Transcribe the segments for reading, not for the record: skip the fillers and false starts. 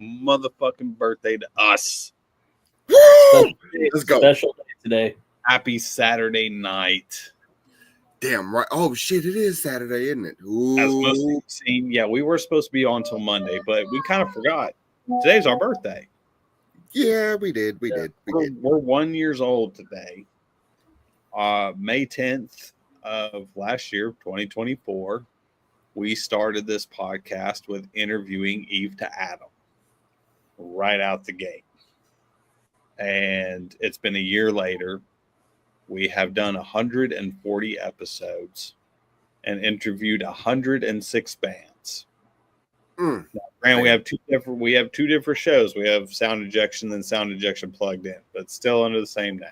motherfucking birthday to us. Let's go. Special day today. Happy Saturday night. Damn right. Oh shit, it is Saturday, isn't it? Ooh. As most of you have seen, yeah, we were supposed to be on till Monday, but we kind of forgot. Today's our birthday. Yeah, we did. We did. We're 1 year old today. May 10th of last year, 2024, we started this podcast with interviewing Eve to Adam right out the gate. And it's been a year later. We have done 140 episodes and interviewed 106 bands. Now, granted, we have two different shows. We have Sound Injection and Sound Injection Plugged In, but still under the same name.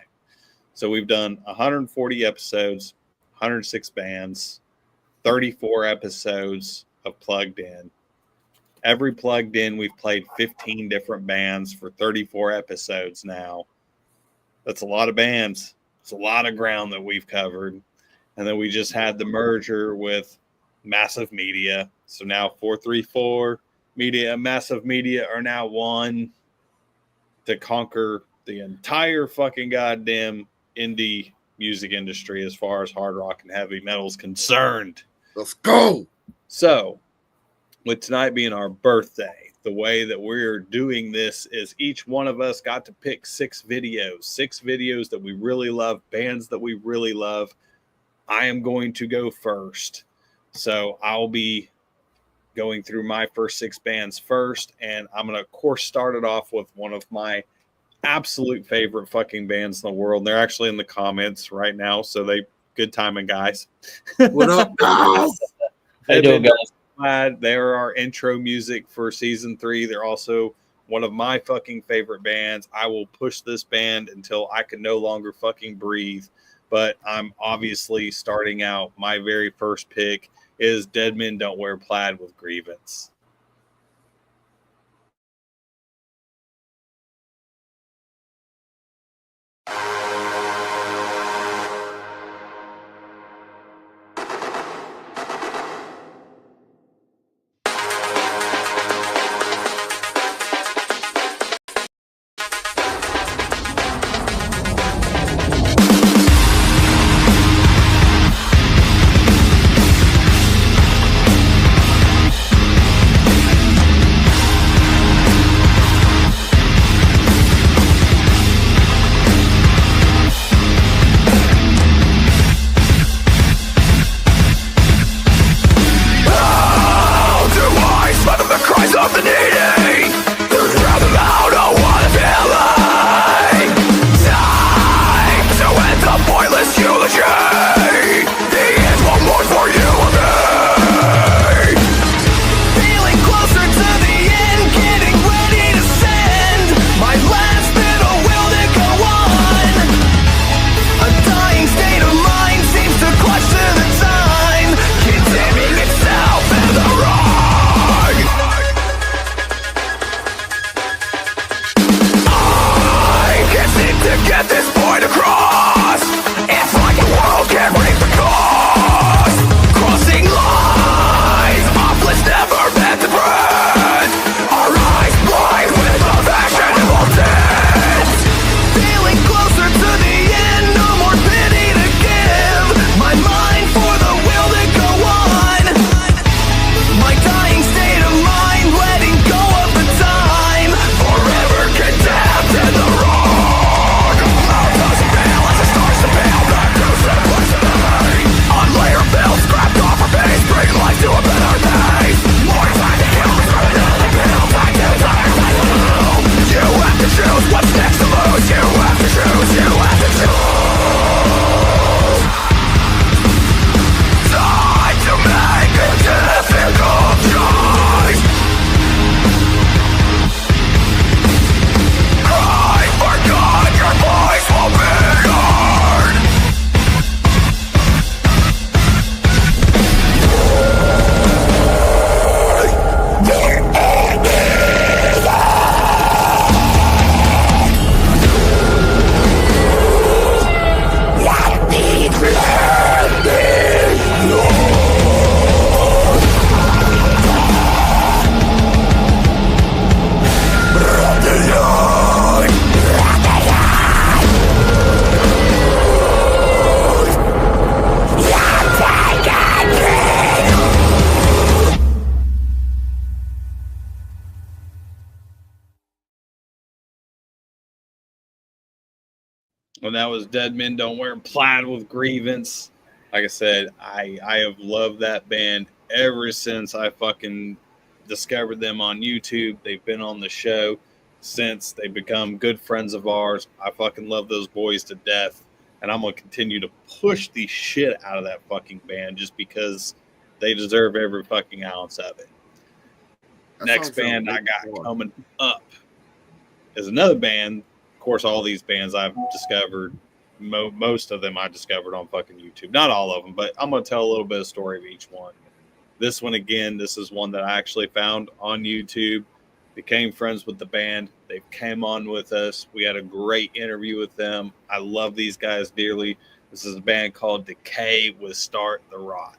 So we've done 140 episodes, 106 bands, 34 episodes of Plugged In. Every Plugged In, we've played 15 different bands for 34 episodes now. That's a lot of bands. It's a lot of ground that we've covered. And then we just had the merger with Massive Media. So now 434 Media and Massive Media are now one to conquer the entire fucking goddamn indie music industry as far as hard rock and heavy metal is concerned. Let's go. So, with tonight being our birthday, the way that we're doing this is each one of us got to pick 6 videos that we really love, bands that we really love. I am going to go first. So I'll be going through my first 6 bands first, and I'm going to, of course, start it off with one of my absolute favorite fucking bands in the world. They're actually in the comments right now, so good timing, guys. What up, guys? How you doing, guys? They're our intro music for season 3. They're also one of my fucking favorite bands. I will push this band until I can no longer fucking breathe. But I'm obviously starting out. My very first pick is Dead Men Don't Wear Plaid with Grievance. when that was Dead Men Don't Wear Plaid with Grievance. Like I said, I have loved that band ever since I fucking discovered them on YouTube. They've been on the show since. They've become good friends of ours. I fucking love those boys to death. And I'm going to continue to push the shit out of that fucking band just because they deserve every fucking ounce of it. Next band I got coming up is another band. Of course, all these bands I've discovered, most of them I discovered on fucking YouTube. Not all of them, but I'm going to tell a little bit of story of each one. This one, again, this is one that I actually found on YouTube. Became friends with the band. They came on with us. We had a great interview with them. I love these guys dearly. This is a band called Decay with Start the Rot.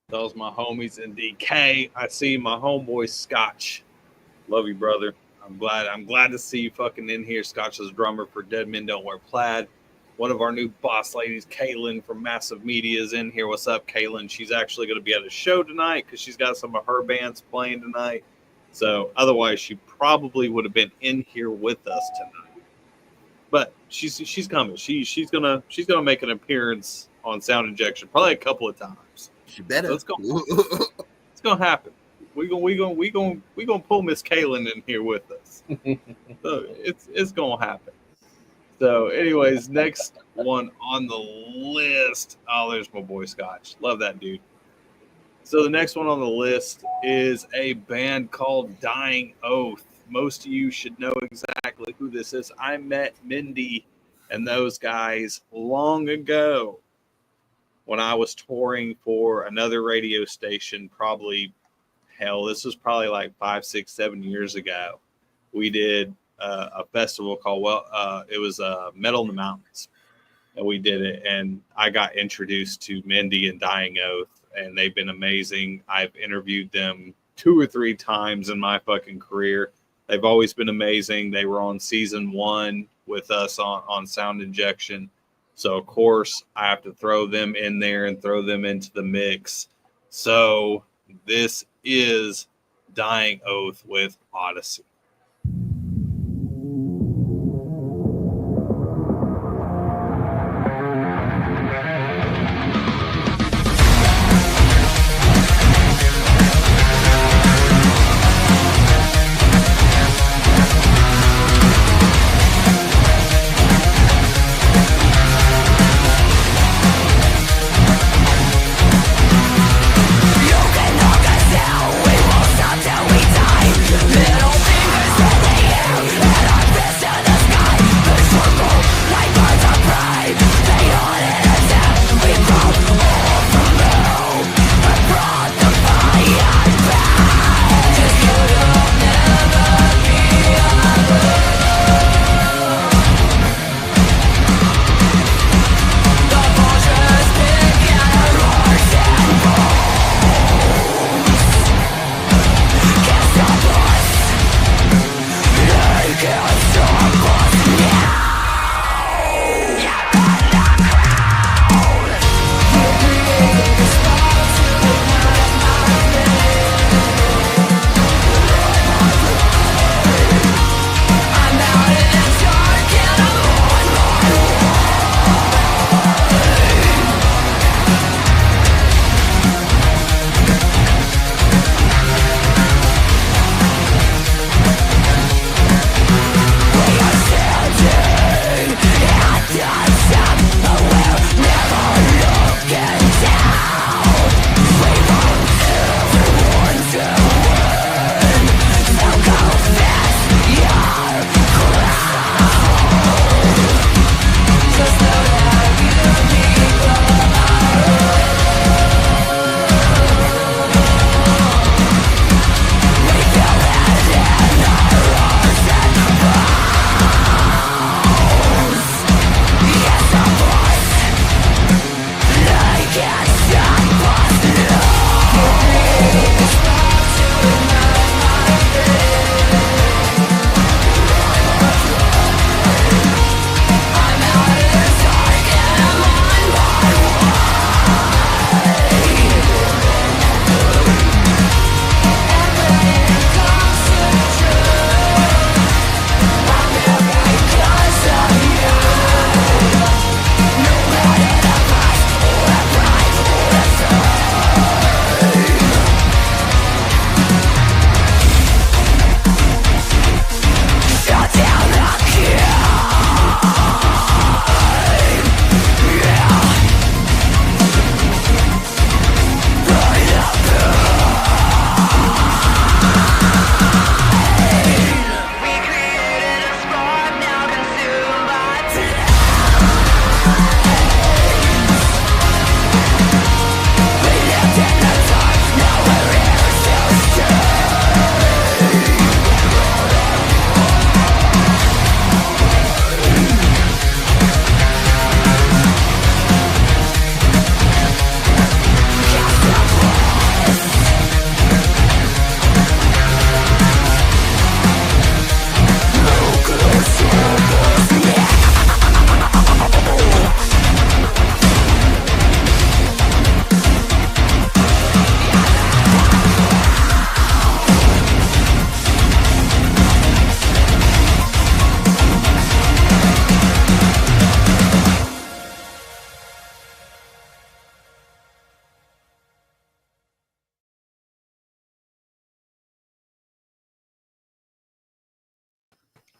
Those my homies in Decay. I see my homeboy Scotch. Love you, brother. I'm glad to see you fucking in here. Scotch is drummer for Dead Men Don't Wear Plaid. One of our new boss ladies, Kaylin from Massive Media, is in here. What's up, Kaylin? She's actually going to be at a show tonight because she's got some of her bands playing tonight. So otherwise, she probably would have been in here with us tonight. But she's coming. She's gonna make an appearance on Sound Injection probably a couple of times. She better. So it's gonna happen. we gonna pull Miss Kaylin in here with us. So it's gonna happen. So, anyways, next one on the list. Oh, there's my boy Scotch. Love that dude. So the next one on the list is a band called Dying Oath. Most of you should know exactly who this is. I met Mindy and those guys long ago when I was touring for another radio station. This was probably like 5, 6, 7 years ago. We did a festival called it was Metal in the Mountains, and we did it. And I got introduced to Mindy and Dying Oath, and they've been amazing. I've interviewed them 2 or 3 times in my fucking career. They've always been amazing. They were on season 1 with us on Sound Injection. So, of course, I have to throw them in there and throw them into the mix. So, this is Dying Oath with Odyssey. You can knock us down, we won't stop till we die. Middle finger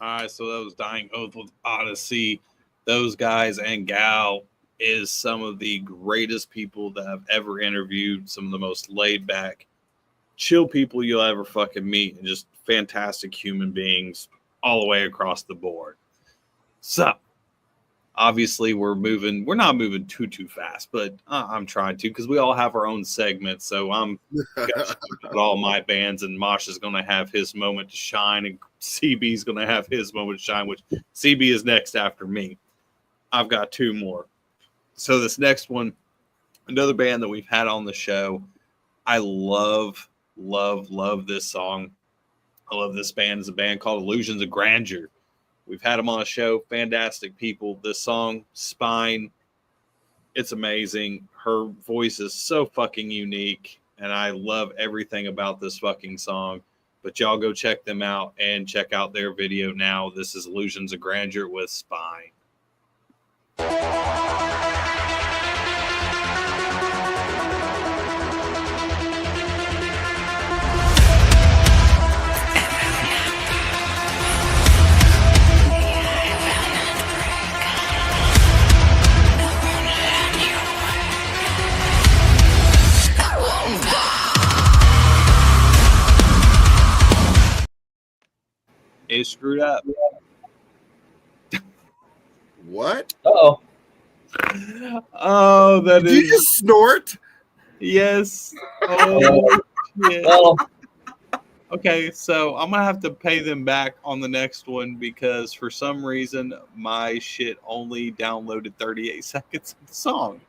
All right, so that was Dying Oath with Odyssey. Those guys and gal is some of the greatest people that I've ever interviewed. Some of the most laid back, chill people you'll ever fucking meet, and just fantastic human beings all the way across the board. So, obviously, we're not moving too fast, but I'm trying to, because we all have our own segments. So I'm got all my bands, and Mosh is going to have his moment to shine, and CB is going to have his moment to shine, which CB is next after me. I've got two more. So this next one, another band that we've had on the show. I love this song. I love this band. It's a band called Illusions of Grandeur. We've had them on a show. Fantastic people. This song, Spine, it's amazing. Her voice is so fucking unique, and I love everything about this fucking song. But y'all go check them out and check out their video now. This is Illusions of Grandeur with Spine. It screwed up. What? Oh, Oh, that Did is you just snort? yes. Oh, shit. well, Okay, so I'm gonna have to pay them back on the next one because for some reason my shit only downloaded 38 seconds of the song.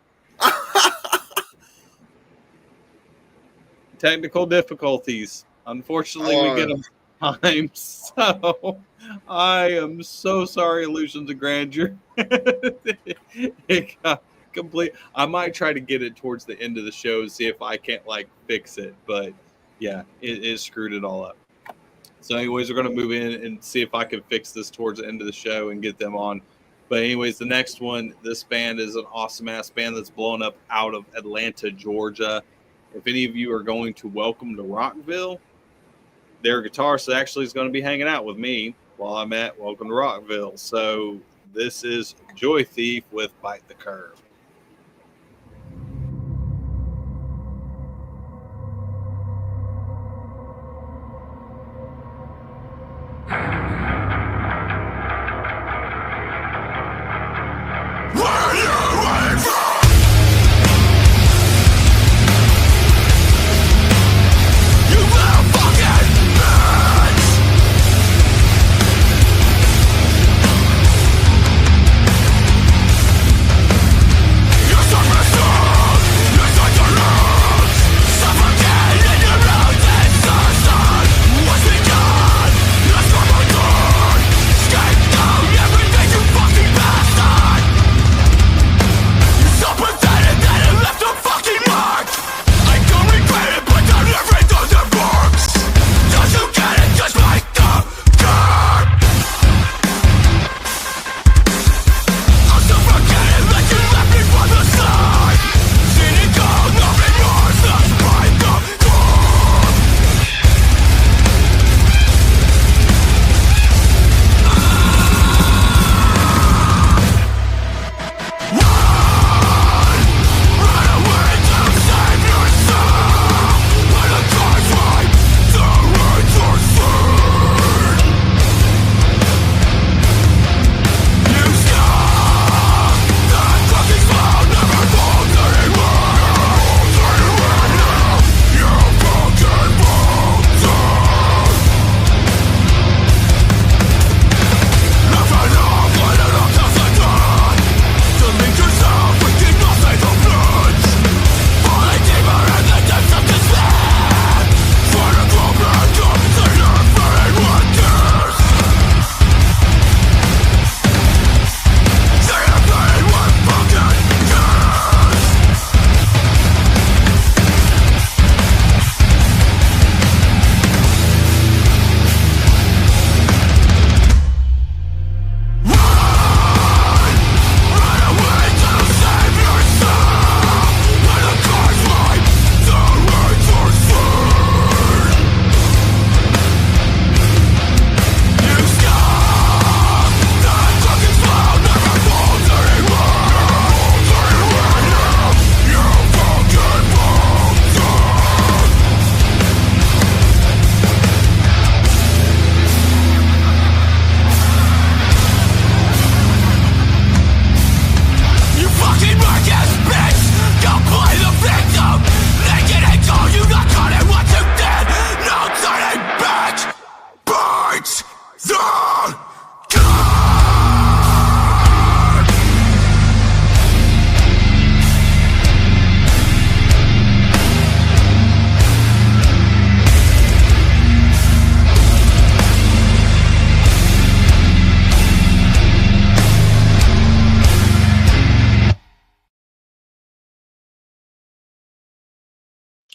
Technical difficulties. Unfortunately, we get them sometimes. So I am so sorry, Illusions of Grandeur. It got complete. I might try to get it towards the end of the show and see if I can't like fix it, but yeah, it screwed it all up. So anyways, we're going to move in and see if I can fix this towards the end of the show and get them on. But anyways, the next one, this band is an awesome ass band that's blown up out of Atlanta, Georgia. If any of you are going to Welcome to Rockville, their guitarist actually is going to be hanging out with me while I'm at Welcome to Rockville. So this is Joy Thief with Bite the Curve. You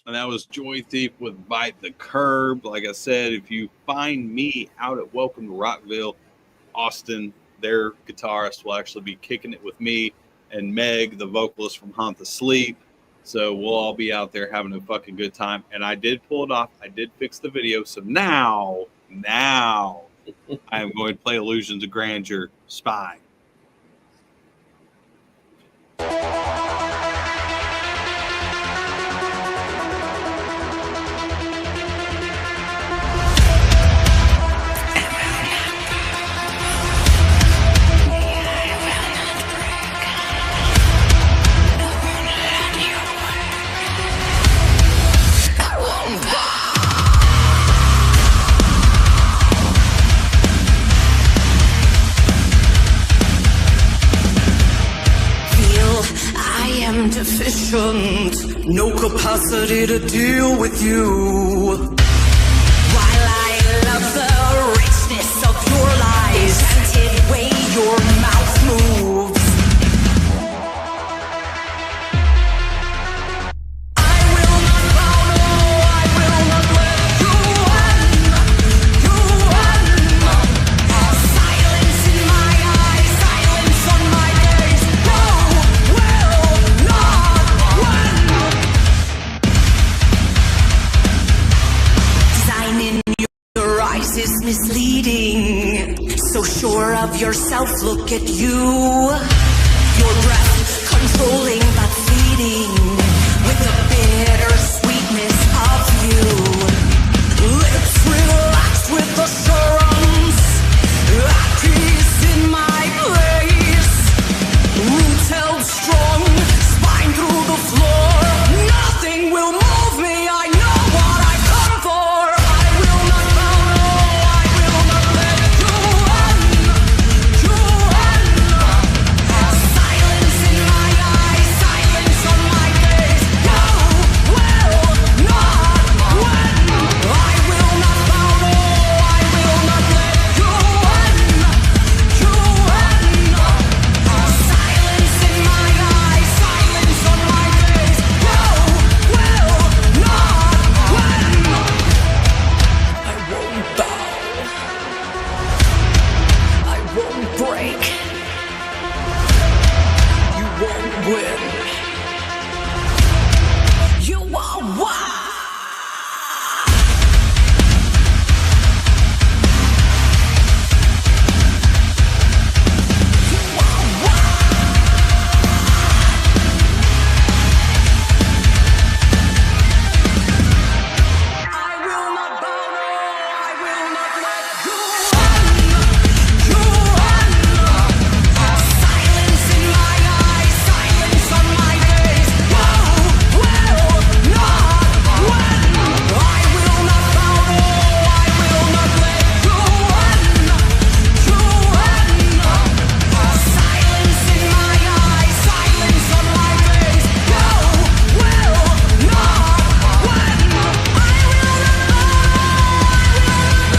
And that was Joy Thief with Bite the Curb. Like I said, if you find me out at Welcome to Rockville, Austin, their guitarist will actually be kicking it with me and Meg, the vocalist from Haunt the Sleep. So we'll all be out there having a fucking good time. And I did pull it off. I did fix the video. So now I am going to play Illusions of Grandeur, Spy. Deficient, no capacity to deal with you. While I love the richness of your lies, enchanted way your mouth moves. I will not bow, no, I will not let you win. You win. Silence in my eyes, silence on my gaze. No will not. Design in your eyes is misleading. So sure of yourself, look at you. Your breath controlling but fleeting, with the bitter sweetness of you. Lips relaxed with assurance, at peace in my place. Roots held strong, spine through the floor. Nothing will move me, I know what I've come for. I will not bow, no, I will not let you win. You win. Silence in my eyes, silence on my face. You will not win. I will not bow, no, I will not let you win. You win. Silence in my eyes, silence on my face. You will not win. I won't bow. I won't break. You won't win. You won't win. I will not bow, no, I will not let you win. You win. Silence in my eyes, silence on my face. You will not win. I will not bow, no, I will not let you win. You win. Silence in my eyes, silence on my face. You will not win. I will not bow, I will not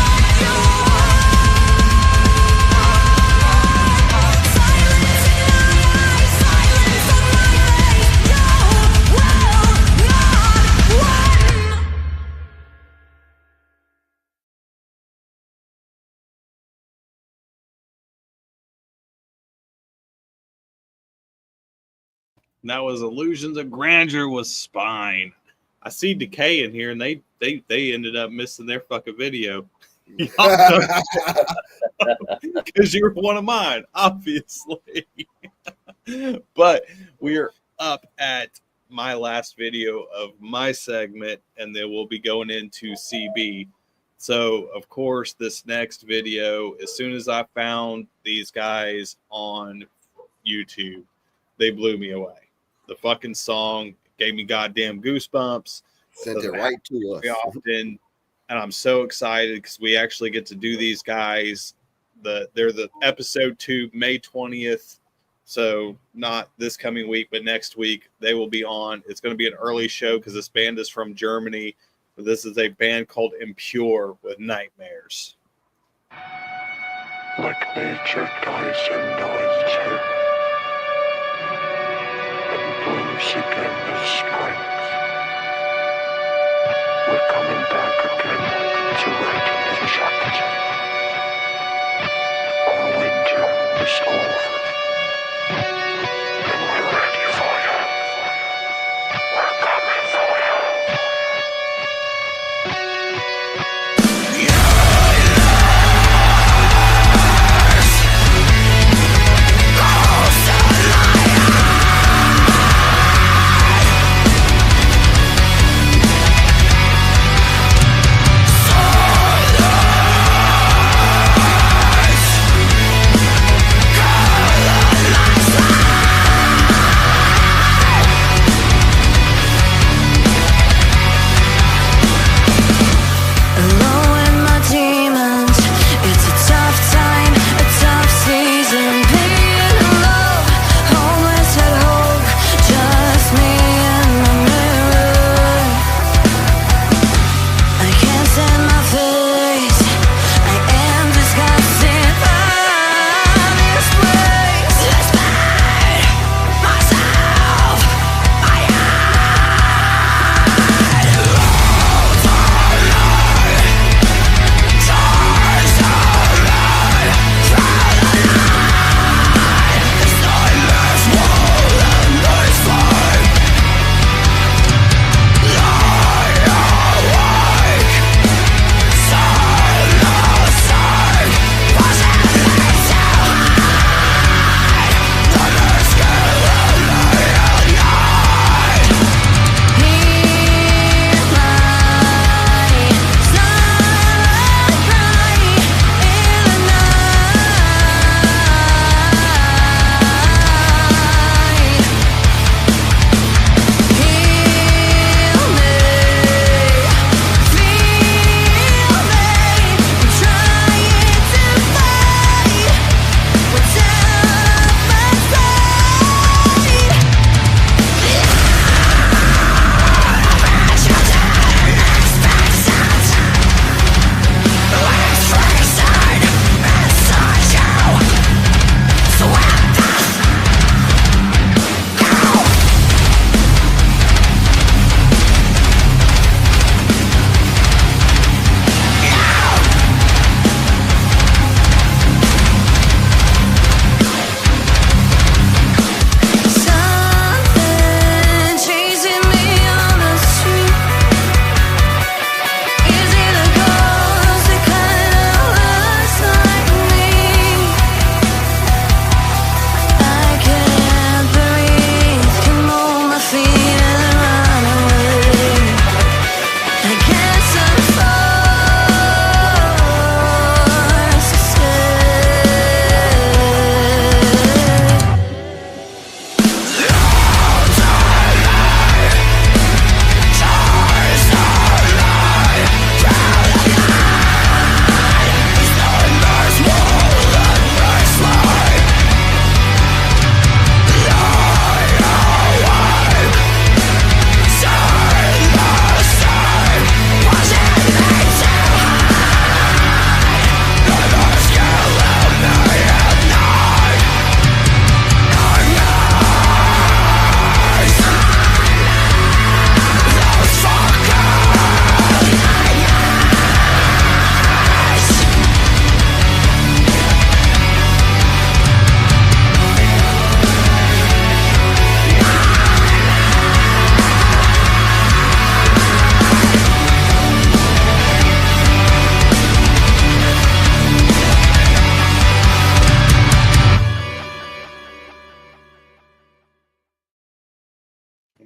let you win. Silence in my eyes, silence on my face. You will not win. And that was Illusions of Grandeur with Spine. I see Decay in here, and they ended up missing their fucking video. Because you were one of mine, obviously. But we are up at my last video of my segment, and then we'll be going into CB. So, of course, this next video, as soon as I found these guys on YouTube, they blew me away. The fucking song gave me goddamn goosebumps. Sent it right to us. Very often, and I'm so excited because we actually get to do these guys. They're the episode 2, May 20th. So not this coming week, but next week they will be on. It's going to be an early show because this band is from Germany. But this is a band called Impure with Nightmares. Like nature dies and dies her, and blooms again with strength. We're coming back again to write a new chapter. Our winter is over. And we're ready for you. We're coming for you.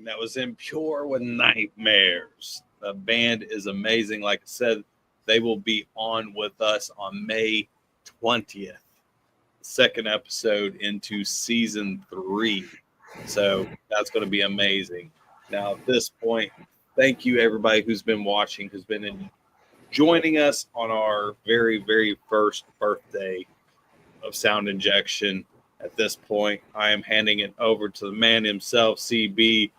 And that was Impure with Nightmares. The band is amazing. Like I said, they will be on with us on May 20th, second episode into season 3. So that's going to be amazing. Now, at this point, thank you everybody who's been watching, who's been joining us on our very, very first birthday of Sound Injection. At this point, I am handing it over to the man himself, CB.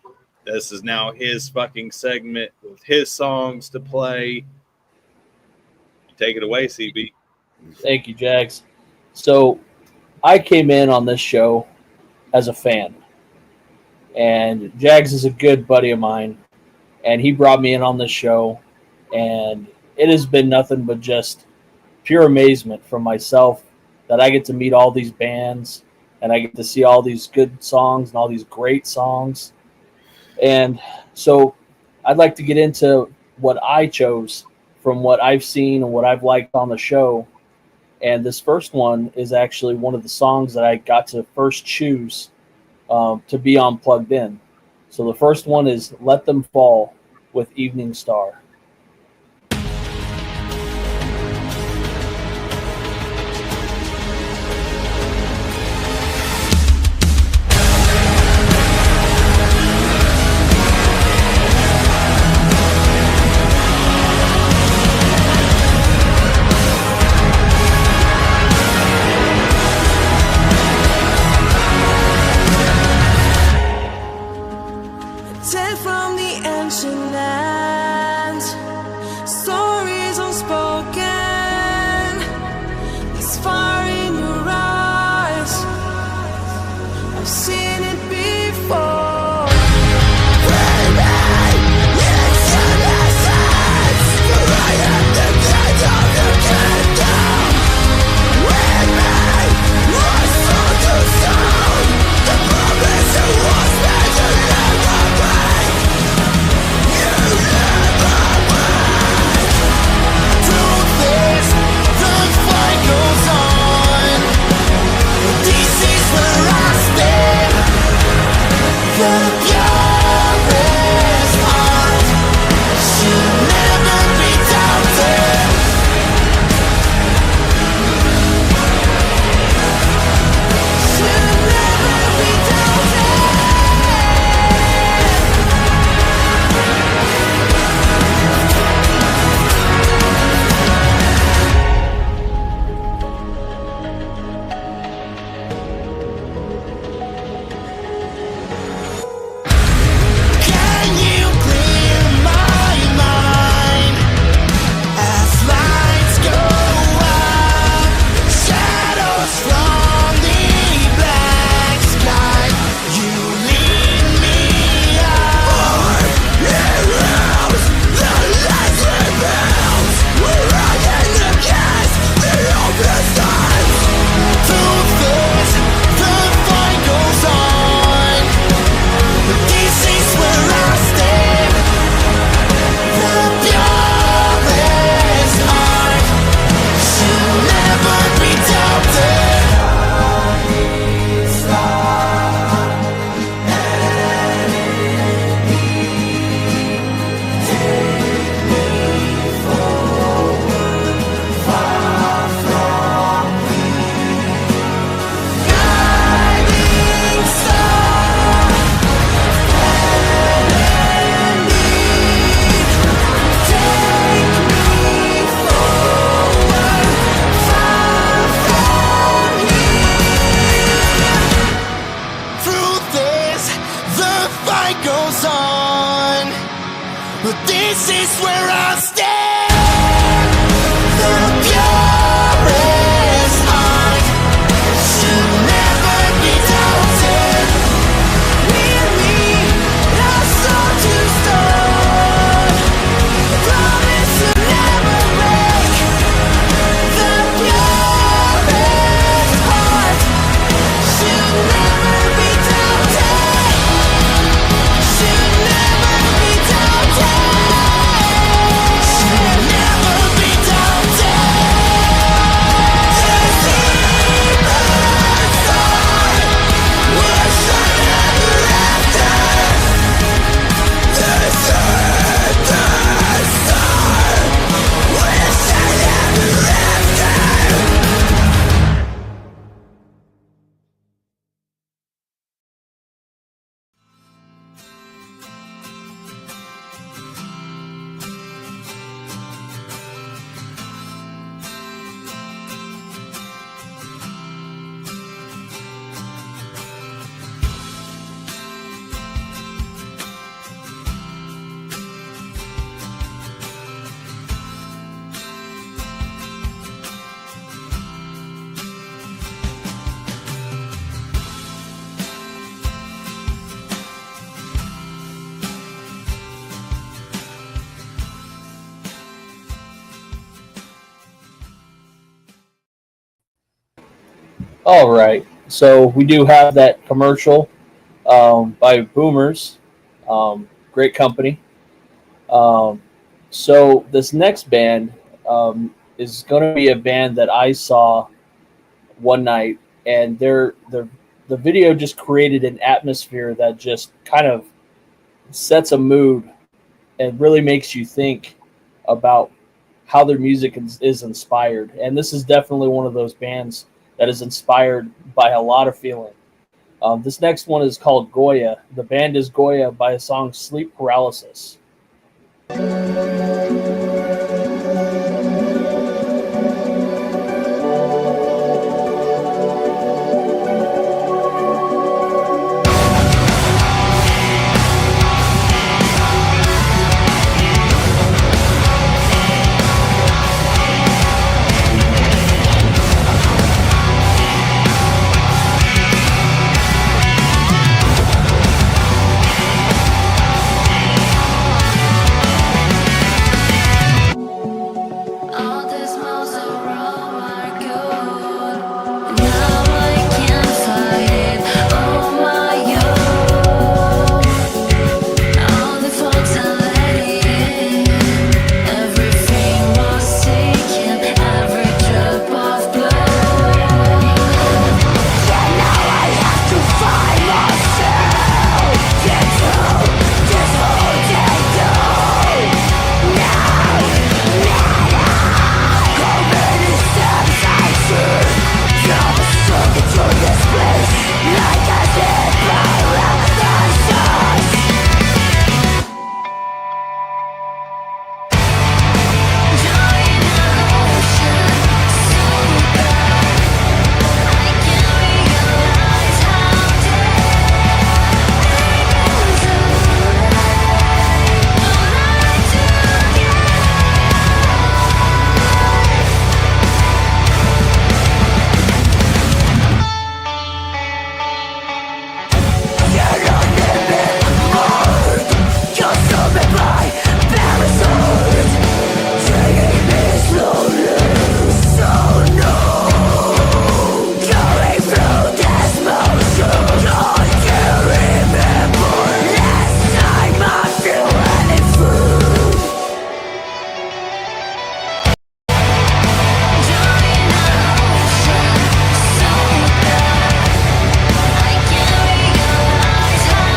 This is now his fucking segment with his songs to play. Take it away, CB. Thank you, Jagz. So I came in on this show as a fan. And Jagz is a good buddy of mine. And he brought me in on this show. and it has been nothing but just pure amazement from myself that I get to meet all these bands and I get to see all these good songs and all these great songs. And so I'd like to get into what I chose from what I've seen and what I've liked on the show. And this first one is actually one of the songs that I got to first choose to be on Plugged In. So the first one is Let Them Fall with Evening Star. Take from the ancient lands, stories unspoken. There's fire in your eyes. I've seen it before. All right. So we do have that commercial by Boomers. Great company. Um, so this next band is going to be a band that I saw one night, and the video just created an atmosphere that just kind of sets a mood and really makes you think about how their music is inspired. And this is definitely one of those bands that is inspired by a lot of feeling. This next one is called Goya. The band is Goya by a song Sleep Paralysis. All the smells around are good. Now I can't fight it on my own. All the faults are letting in. Everything was taken, every drop of blood. Yeah, now I have to find myself. Get through this whole day, though. How many steps I took, now I'm stuck into this place, like I did paralysis. Join the ocean, so bad I can't realize how consumed by parasite, taking me slowly, so no. Going through this motion, I can't remember last time I feel any food. Join the ocean, so bad I can't realize how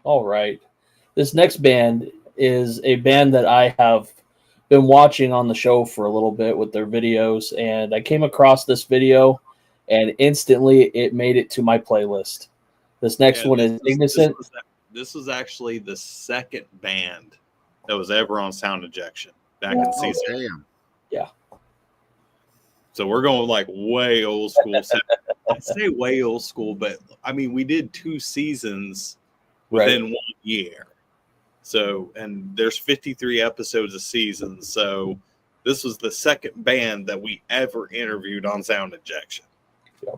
All right. This next band is a band that I have been watching on the show for a little bit with their videos, and I came across this video, and instantly it made it to my playlist. This next one is Ignition. This was actually the second band that was ever on Sound Injection back in season. Damn. Yeah. So we're going like way old school. I say way old school, but I mean, we did 2 seasons within 1 year. So, and there's 53 episodes a season. So this was the second band that we ever interviewed on Sound Injection. Yeah.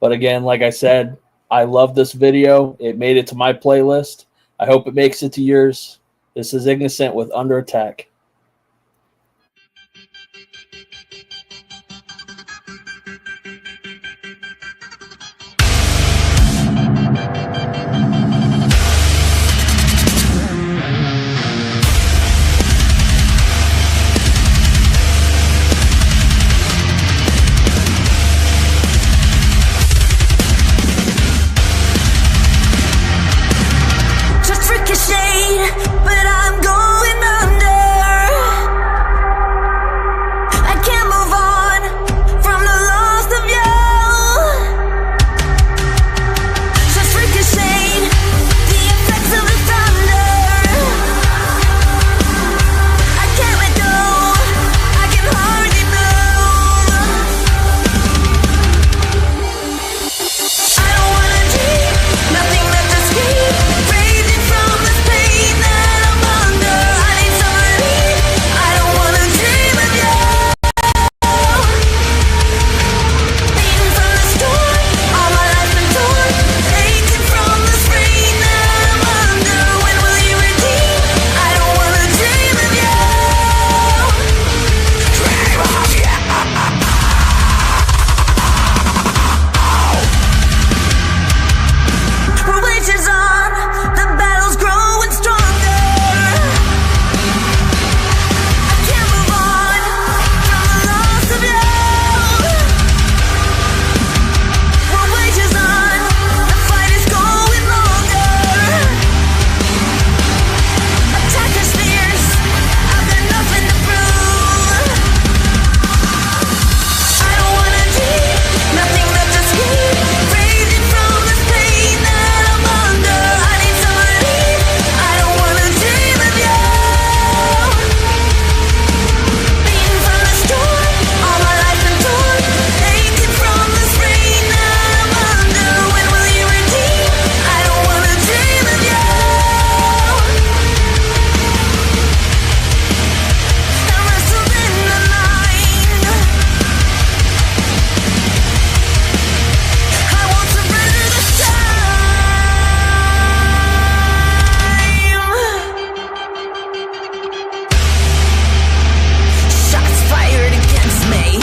But again, like I said, I love this video. It made it to my playlist. I hope it makes it to yours. This is Ignition with Under Attack. Just ricochet, but I'm going under. I can't move on from the loss of you. Just ricochet, the effects of the thunder. I can't let go, I can hardly move. I don't wanna dream, nothing left to scream. Raging from this pain that I'm under. I need some relief, I don't wanna dream of you. Bleeding from the storm, all my life been torn. Aching from this rain that I'm under. When will you redeem? I don't wanna dream of you. Dream of you. We're wages on, the battle's growing stronger. I can't move on from the loss of you. We're wages on, the fight is going longer. Attackers fierce, I've got nothing to prove. I don't wanna dream, nothing left to scream. Raging from this pain that I'm under. I need some relief, I don't wanna dream of you. Bleeding from the storm, all my life been torn. Aching from this rain that I'm under. When will you redeem? I don't wanna dream of you. I'm wrestled in the mind. I won't surrender this time. Shots fired against me.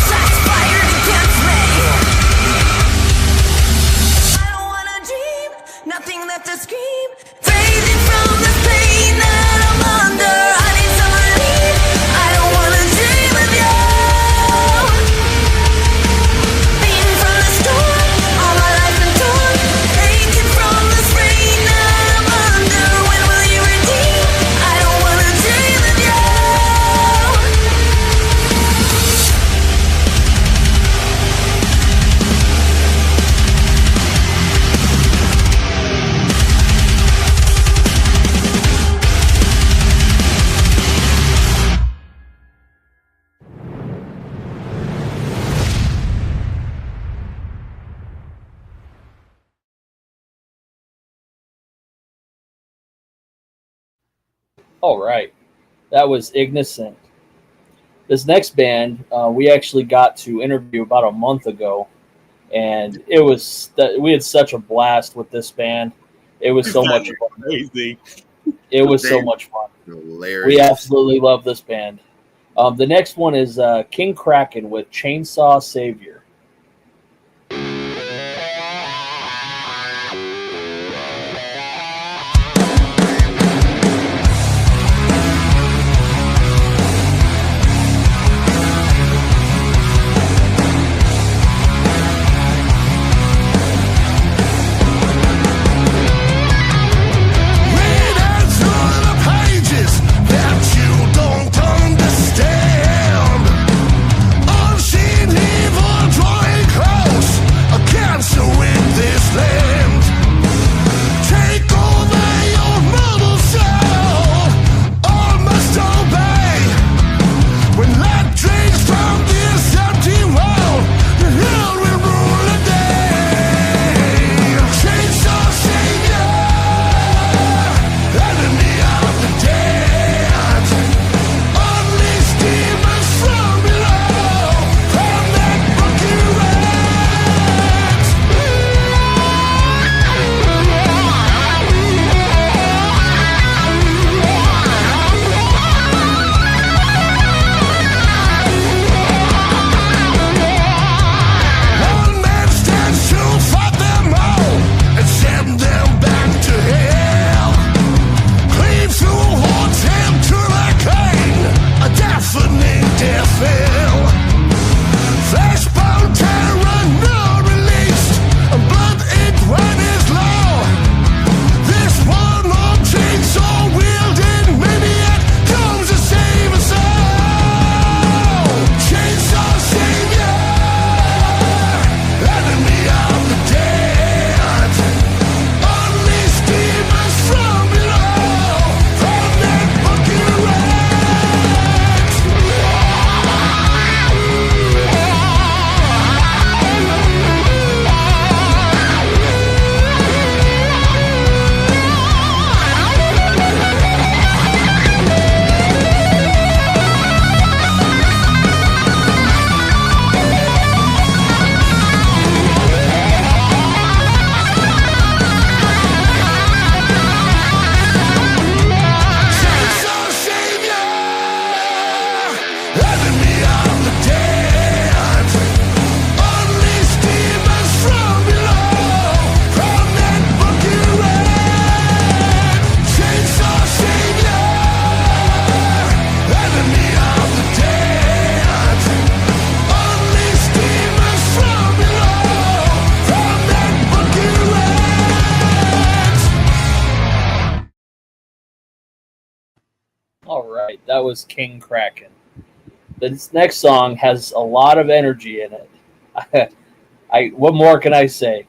Shots fired against me. I don't wanna dream, nothing left to scream. Raging from the pain that I'm under. I need some relief, I don't wanna dream of you. Bleeding from the storm, all my life been torn. Aching from this rain that I'm under. When will you redeem? I don't wanna dream of you. All right. That was Ignition. This next band we actually got to interview about a month ago, and it was we had such a blast with this band. It was so much fun. Crazy. It was so much fun. Hilarious. We absolutely love this band. The next one is King Kraken with Chainsaw Savior. That was King Kraken. This next song has a lot of energy in it. What more can I say?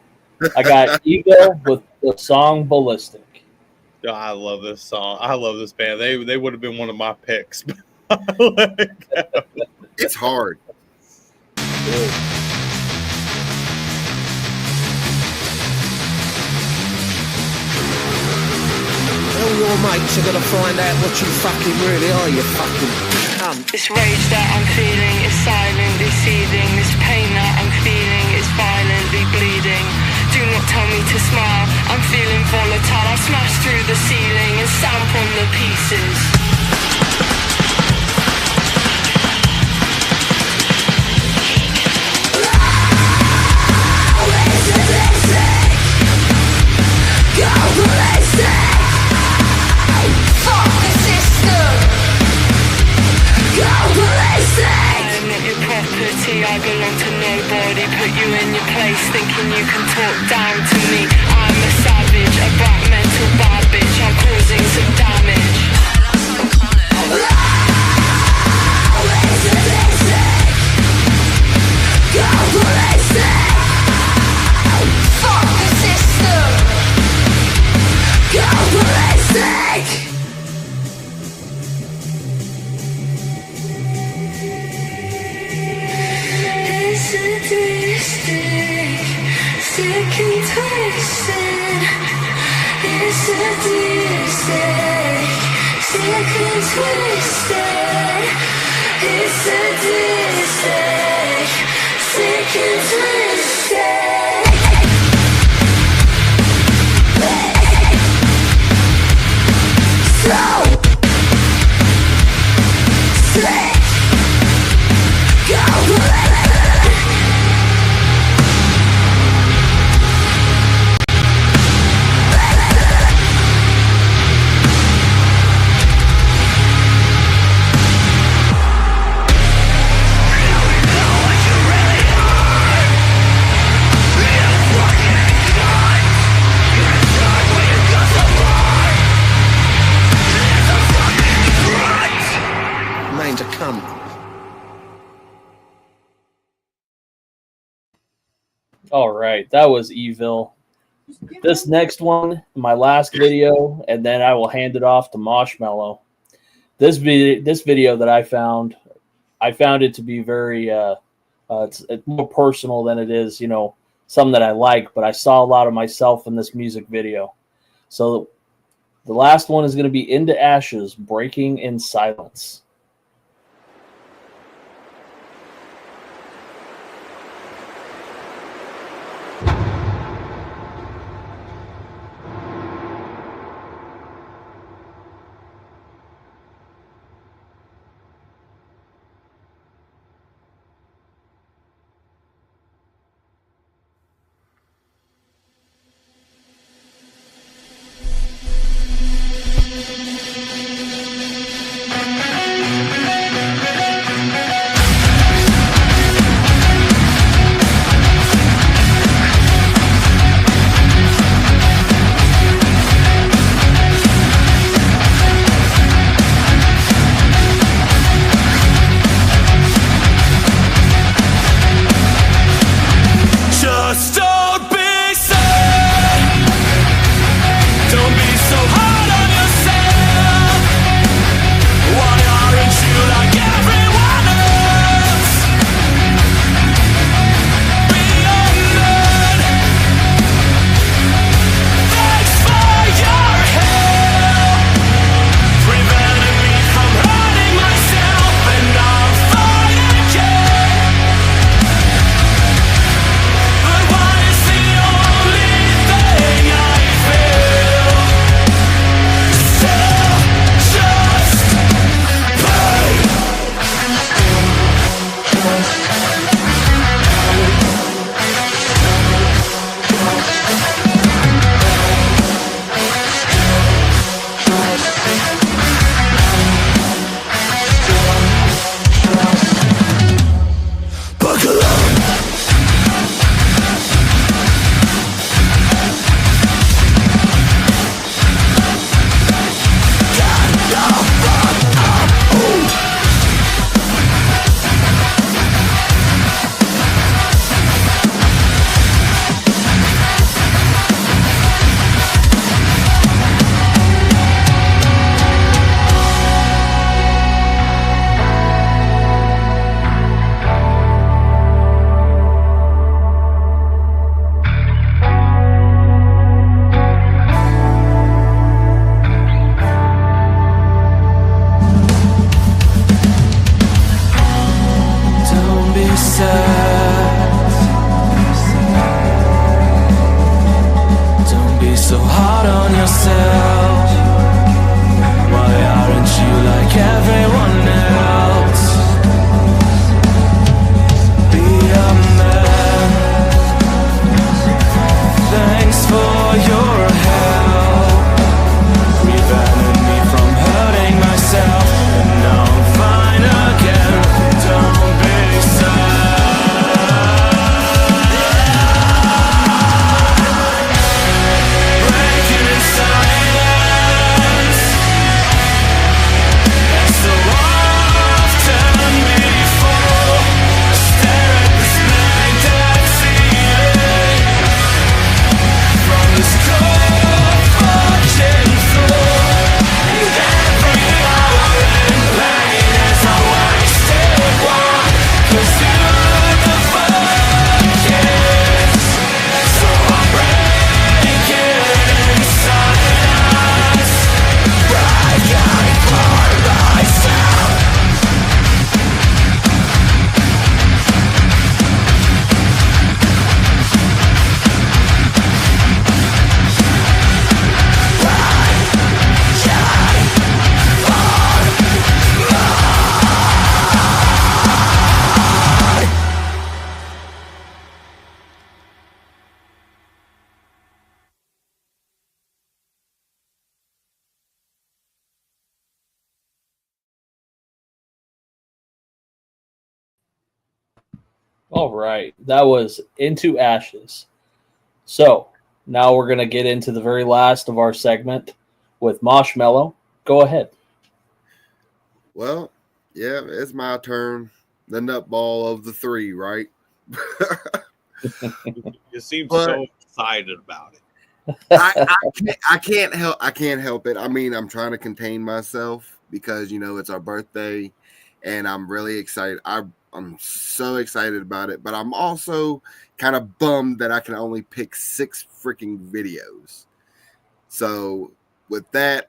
I got Ego with the song Ballistic. Oh, I love this song. I love this band. They would have been one of my picks. It's hard. All your mates are gonna find out what you fucking really are, you fucking cunt. This rage that I'm feeling is silently seething. This pain that I'm feeling is violently bleeding. Do not tell me to smile, I'm feeling volatile. I'll smash through the ceiling and stamp on the pieces. I belong to nobody. Put you in your place, thinking you can talk down to me. I'm a savage, a black mental bad bitch. I'm causing some damage. Go ballistic. Fuck the system. Go ballistic. Sadistic, sick and twisted. It's sadistic, sick and twisted. It's sadistic, sick and twisted. So sick. Go to come. All right, that was Evil. This next one, my last video, and then I will hand it off to Moshmello. This video that I found it to be very it's more personal than it is, something that I like, but I saw a lot of myself in this music video. So the last one is going to be Into Ashes, Breaking in Silence. set. Don't be so hard on yourself. Why aren't you like everyone else? Be a man. Thanks for your help, preventing me from hurting myself. And now I'm fine again. Don't be sad. Breaking in silence, as so often before. I stare at this blank dead ceiling from this cold fucking floor. And every hour in pain is a wasted one, 'cause you're the focus. So I'm breaking inside us, breaking for myself. All right, that was Into Ashes. So now we're going to get into the very last of our segment with Moshmello. Go ahead. Well, yeah, it's my turn. The nutball of the three, right? You seem But- so excited about it. I can't help it. I mean, I'm trying to contain myself because it's our birthday, and I'm really excited. I'm so excited about it, but I'm also kind of bummed that I can only pick 6 freaking videos. So with that,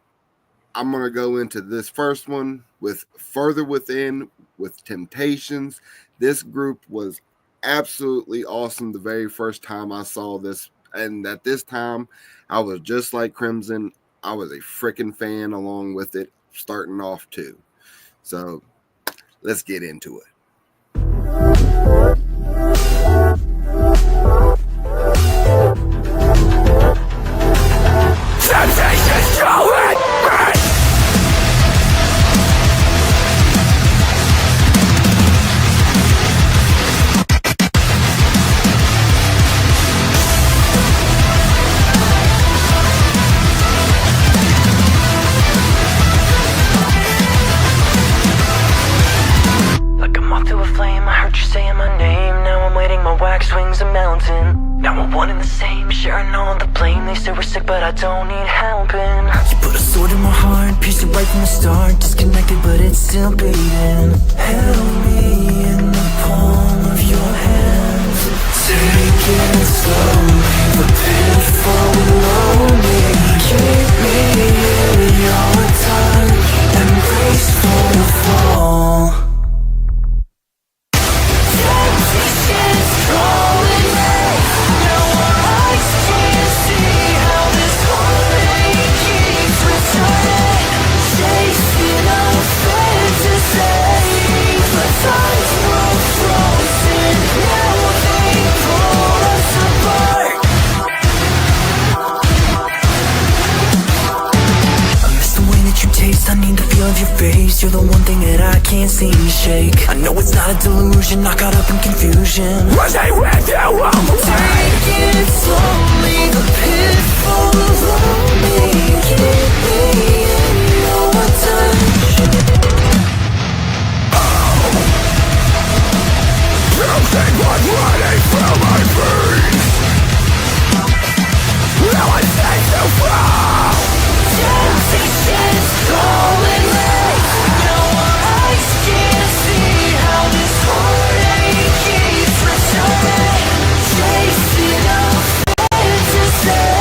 I'm gonna go into this first one with Further Within with Temptations. This group was absolutely awesome the very first time I saw this, and at this time I was just like Crimson. I was a freaking fan along with it starting off too. So let's get into it. Temptation's going back. Like a moth to a flame, I heard you saying my name. Now I'm waiting, my wax wings a mountain. Now we're one and the same, sharing all the blame. They say we're sick, but I don't need helping. You put a sword in my heart, pierced it right from the start. Disconnected, but it's still beating. Held me in the palm of your hand. Take it slowly, the pitfall below me. Keep me in your touch, embrace for the fall. Temptation's calling me. Now our eyes can't see how this heartache keeps returning. Chasing our fantasies, but time's grown frozen. Now they pull us apart. I miss the way that you taste. I need the feel of your face. You're the one thing that I can't seem to shake. I know it's not a delusion, not caught up in confusion. Was I with you all the time? Take it slowly, the pitfall below me. Keep me in your touch. Something was running through my veins. Now I stay so far. Temptation's calling me. Now our eyes can't see how this heartache keeps returning. Chasing our fantasies,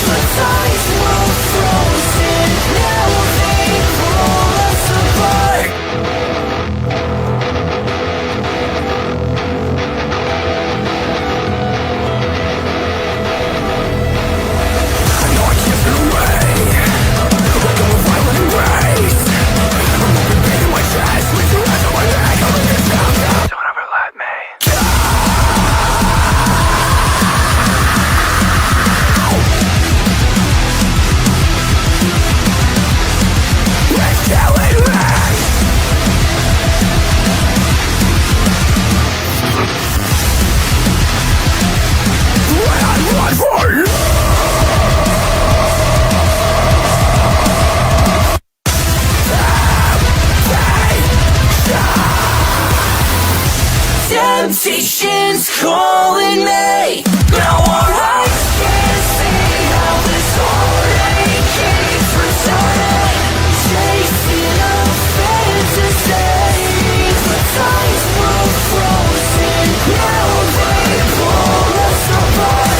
but time's more frozen. Temptation's calling me. Now I can't see how this heartache keeps returning. Chasing a fantasy. The times were frozen. Now they pull us apart.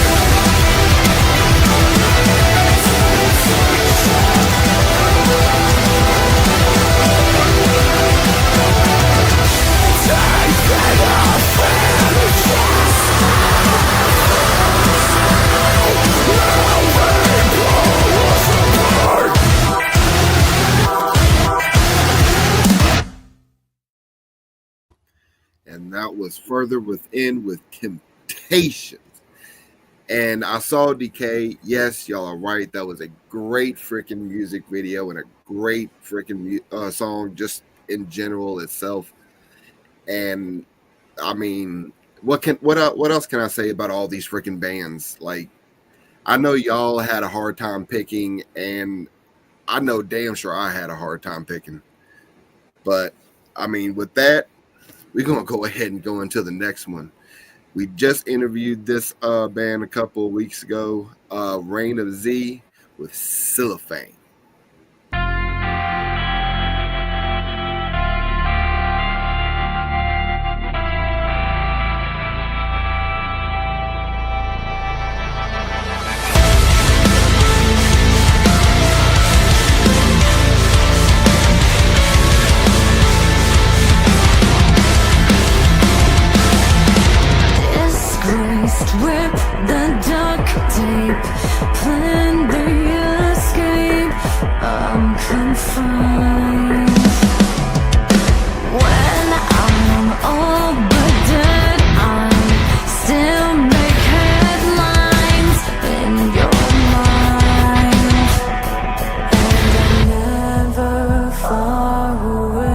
And that was Further Within with Temptations. And I saw Decay. Yes, y'all are right. That was a great freaking music video and a great freaking song just in general itself. And I mean, what else can I say about all these freaking bands? Like, I know y'all had a hard time picking, and I know damn sure I had a hard time picking. But I mean, with that, we're gonna go ahead and go into the next one. We just interviewed this band a couple of weeks ago, Reign of Z with Cellophane. Rip the duct tape, plan the escape. I'm confined. When I'm all but dead, I still make headlines in your mind, and I'm never far away.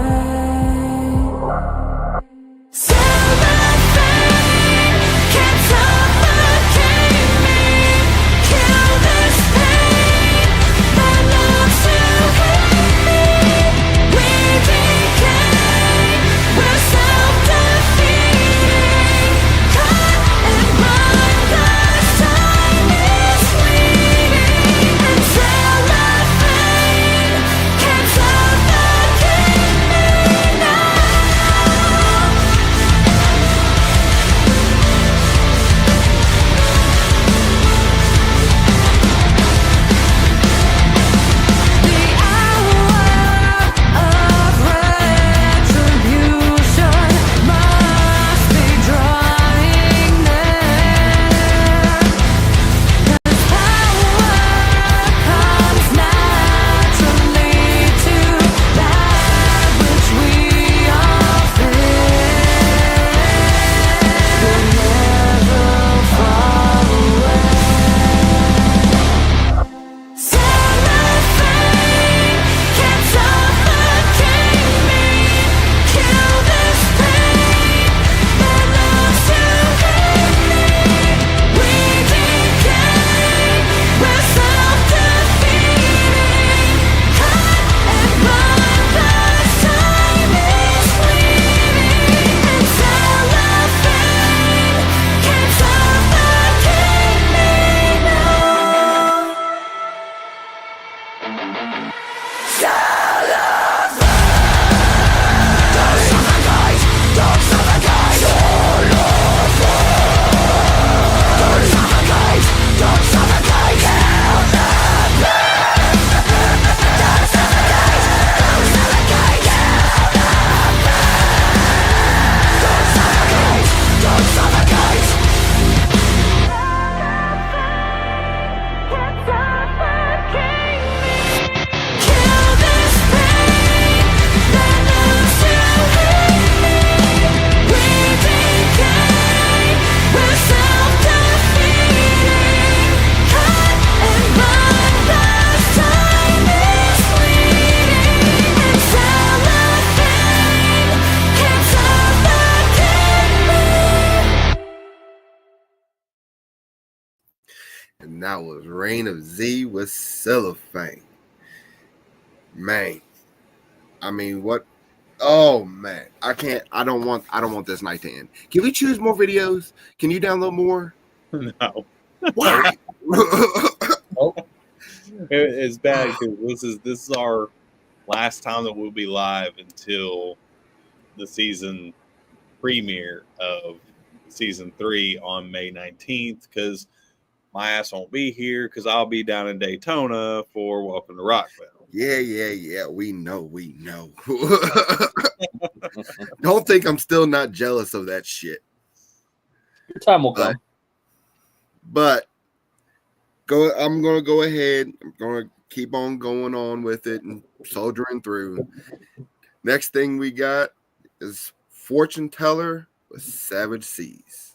And that was Reign of Z with Cellophane. Man, I mean, what Oh man, I can't. I don't want this night to end. Can we choose more videos? Can you download more? No. Why? It's bad because this is our last time that we'll be live until the season premiere of season 3 on May 19th, because my ass won't be here because I'll be down in Daytona for Welcome to Rockville. Yeah. We know. Don't think I'm still not jealous of that shit. Your time will come. But I'm gonna go ahead. I'm gonna keep on going on with it and soldiering through. Next thing we got is Fortune Teller with Savage Seas.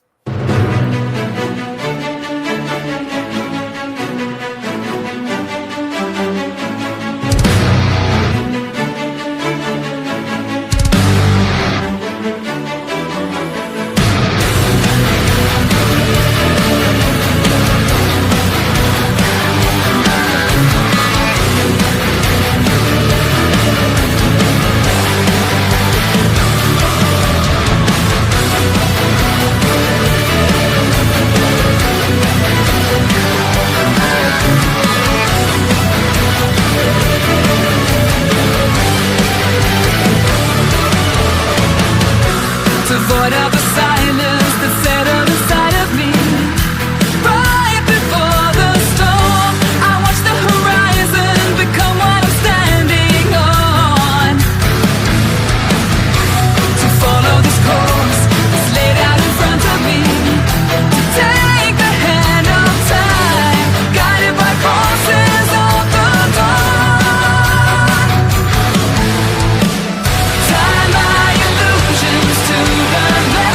Void of the silence that settled inside of me. Right before the storm, I watch the horizon become what I'm standing on. To follow this course that's laid out in front of me. To take the hand of time, guided by forces of the dawn. Tie my illusions to the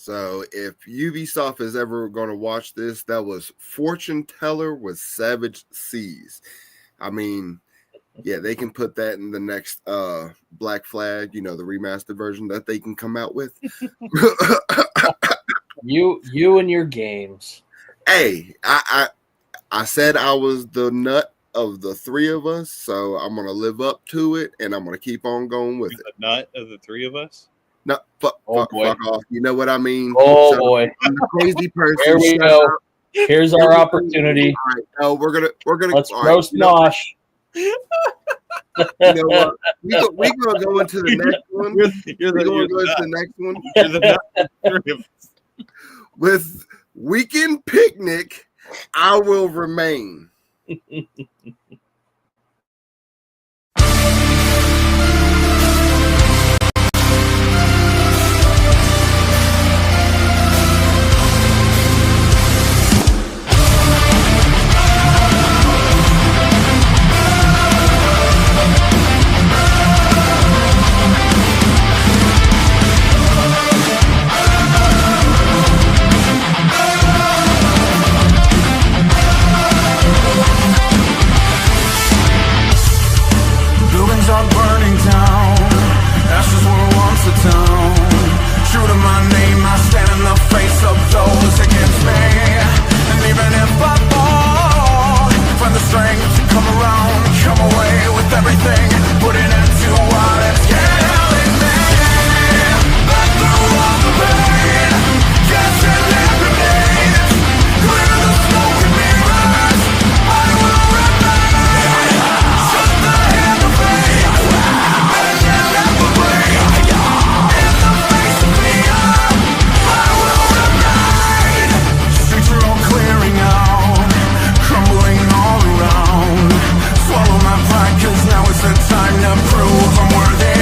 So if Ubisoft is ever going to watch this, that was Fortune Teller with Savage Seas. I mean, yeah, they can put that in the next Black Flag, the remastered version that they can come out with. You and your games. Hey, I said I was the nut of the three of us, so I'm gonna live up to it, and I'm gonna keep on going with it. The nut of the three of us? No, fuck off. You know what I mean? Oh Shut boy, up. I'm the crazy person. Here we Shut go. up. Here's our opportunity. All right, no, we're gonna Let's all right, roast Mosh. You know what? We're gonna go into the next one. You're We're gonna the go into nut. the next one You're the nut of the three of us. with Weekend Picnic. I Will Remain. Buildings are burning down, ashes were once a town. True to my name, I stand in the face of those against me. And even if I fall, find the strength to come around, come away with everything, put an end to what is killing me. Back through all the pain, just eliminate, clear the smoke and mirrors, I will remain. Shut the hand of fate, and you never break. In the face of neon, I will remain. Streets are all clearing out, crumbling all around. Swallow my pride, 'cause now is the time to prove I'm worthy.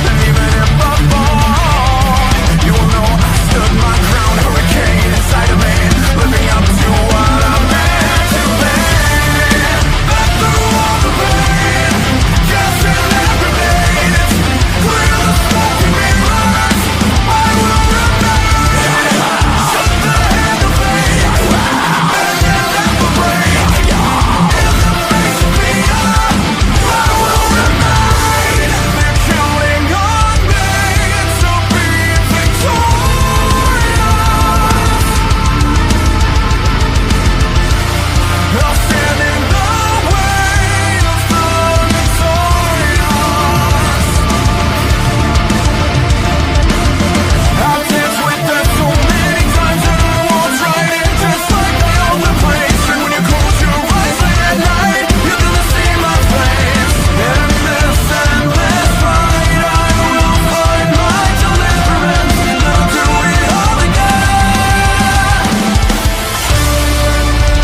And even if I fall, you will know I stood my ground. Hurricane inside of me, living up to what I'm meant to be. Back through all the pain, just eliminate, clear the smoke and mirrors, I will remain. Shut the hand of fate, and you never break. In the face of neon, I will remain. They're counting on me to be victorious. I'll stand in the way of the victorious. I've danced with death so many times and I walked right in just like I own the place. And when you close your eyes late at night, you're gonna see my face. In this endless fight, I will find my deliverance, and I'll do it all again.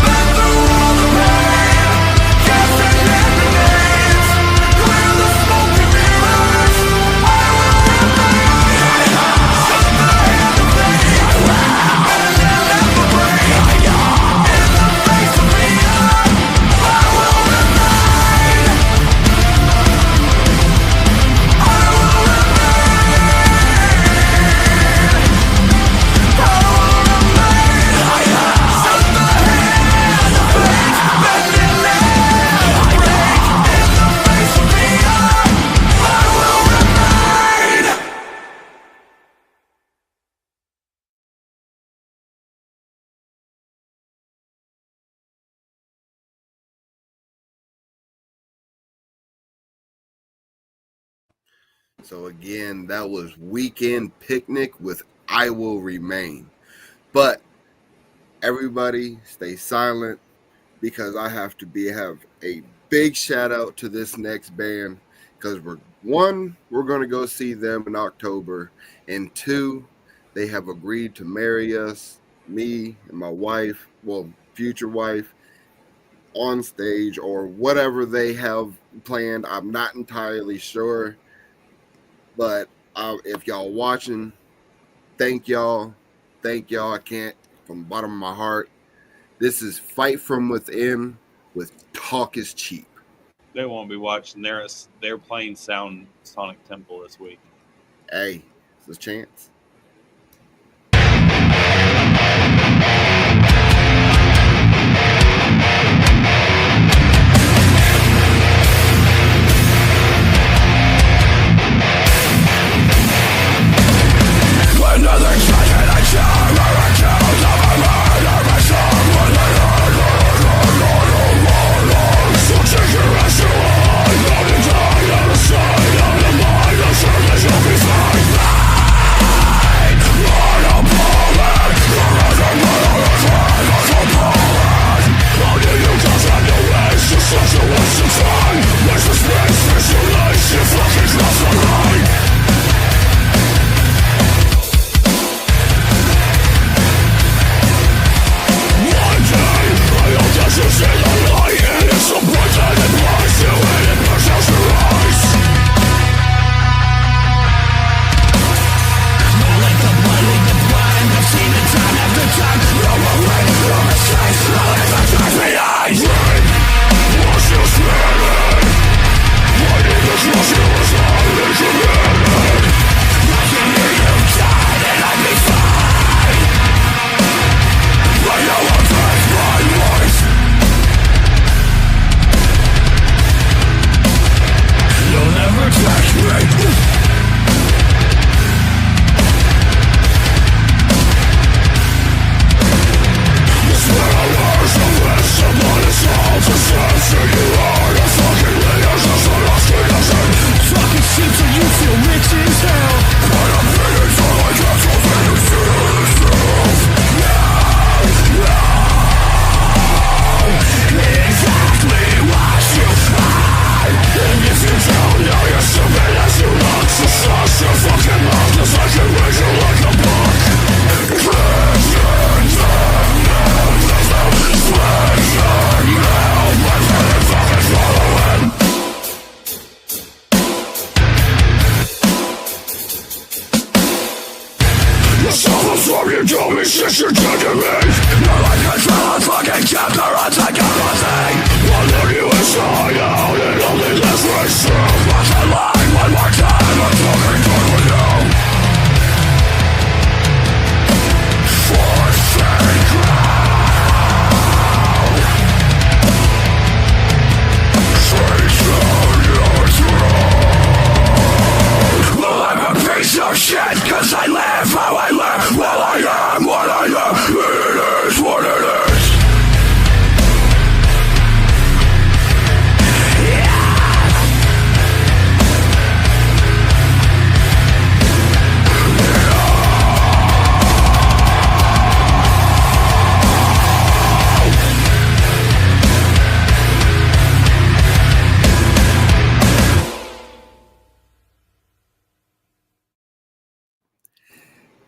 Back through all the pain, just eliminate, clear the smoke and mirrors, I will remain. Shut the hand of fate, and you never break. In the face of neon, I will remain. I will remain. Shut the hand of fate, and you never break. In the face of neon, I will remain. So again, that was Weekend Picnic with I Will Remain. But everybody stay silent because I have to have a big shout out to this next band because we're going to go see them in October, and two, they have agreed to marry us, me and my wife, well, future wife, on stage or whatever they have planned. I'm not entirely sure, but if y'all watching, thank y'all. I can't, from the bottom of my heart. This is Fight From Within with Talk Is Cheap. They won't be watching. They're playing Sonic Temple this week. Hey, it's a chance.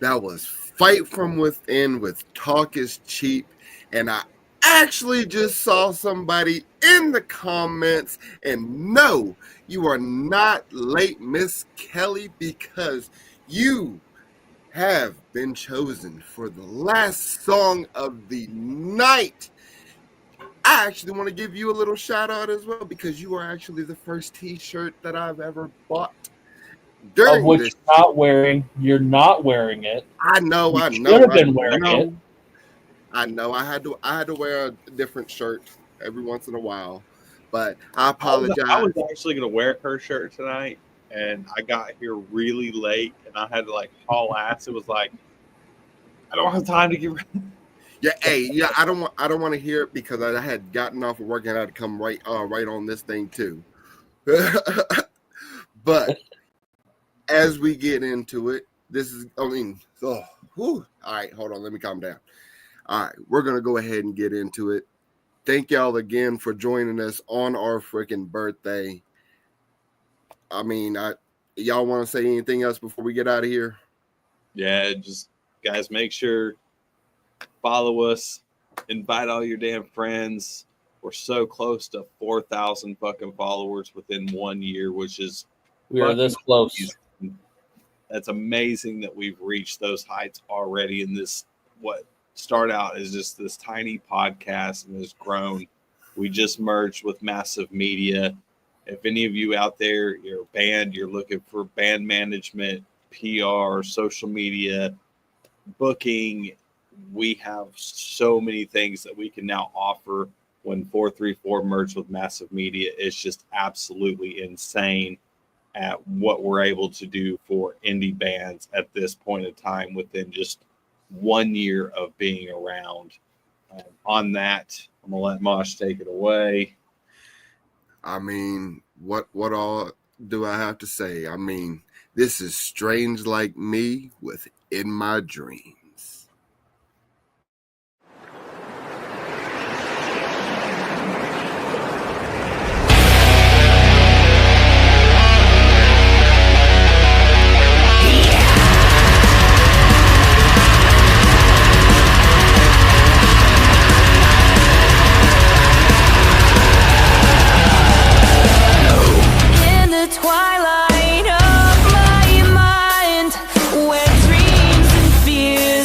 That was Fight From Within with Talk Is Cheap. And I actually just saw somebody in the comments, and no, you are not late, Miss Kelly, because you have been chosen for the last song of the night. I actually want to give you a little shout out as well, because you are actually the first t-shirt that I've ever bought during Of which this. You're not wearing it. I know. You should have been wearing it. I know. I had to wear a different shirt every once in a while, but I apologize. I was actually going to wear her shirt tonight, and I got here really late, and I had to like haul ass. It was like, I don't have time to get ready. Yeah, I don't want to hear it, because I had gotten off of work and I had to come right on this thing too. But as we get into it, all right, hold on, let me calm down. All right, we're gonna go ahead and get into it. Thank y'all again for joining us on our freaking birthday. I mean, y'all want to say anything else before we get out of here? Yeah, just guys, make sure follow us, invite all your damn friends. We're so close to 4,000 fucking followers within 1 year, which is We are this close. amazing. That's amazing that we've reached those heights already in this, what start out as just this tiny podcast and has grown. We just merged with Massive Media. If any of you out there, you're a band, you're looking for band management, PR, social media, booking, we have so many things that we can now offer when 434 merged with Massive Media. It's just absolutely insane at what we're able to do for indie bands at this point in time within just 1 year of being around. On that, I'm gonna let Mosh take it away. I mean, what all do I have to say? I mean, this is Strange Like Me with In My Dreams. In the twilight of my mind, where dreams and fears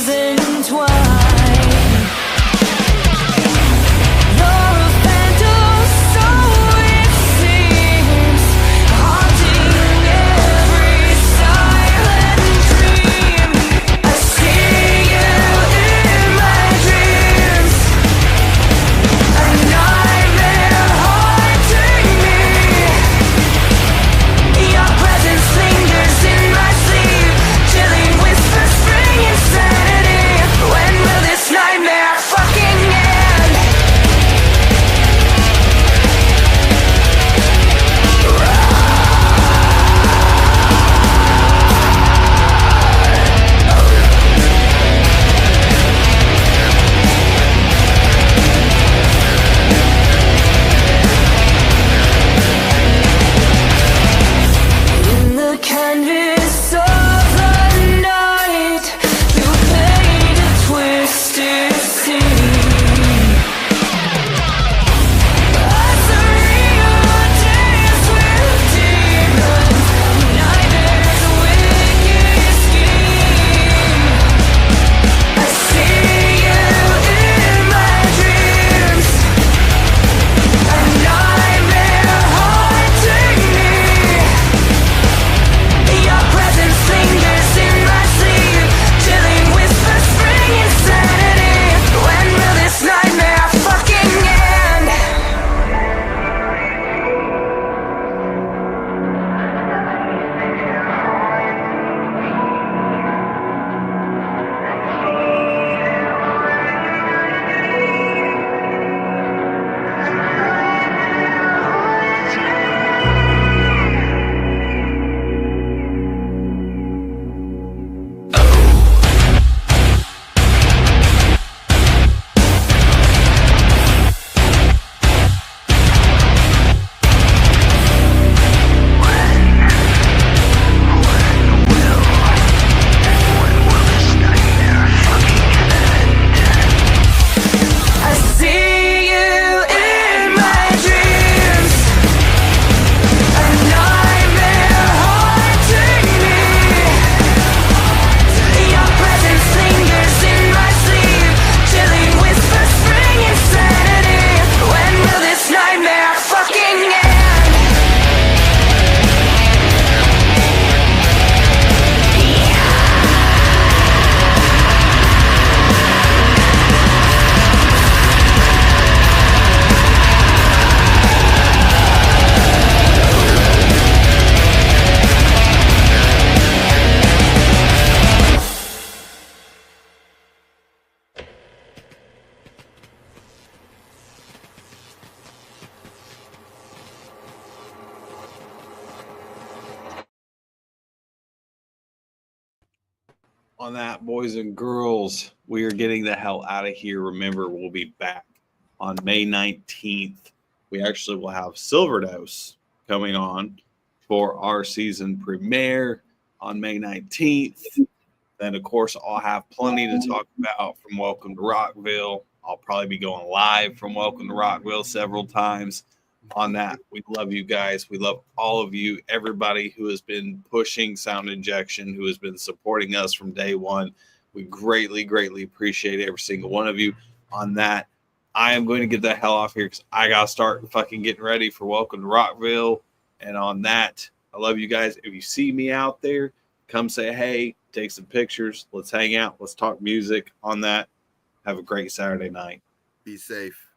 On that, boys and girls, we are getting the hell out of here. Remember, we'll be back on May 19th. We actually will have Silverdose coming on for our season premiere on May 19th. Then, of course, I'll have plenty to talk about from Welcome to Rockville. I'll probably be going live from Welcome to Rockville several times on that. We love you guys. We love all of you, everybody who has been pushing Sound Injection, who has been supporting us from day one. We greatly, greatly appreciate every single one of you on that. I am going to get the hell off here because I got to start fucking getting ready for Welcome to Rockville. And on that, I love you guys. If you see me out there, come say hey, take some pictures. Let's hang out. Let's talk music on that. Have a great Saturday night. Be safe.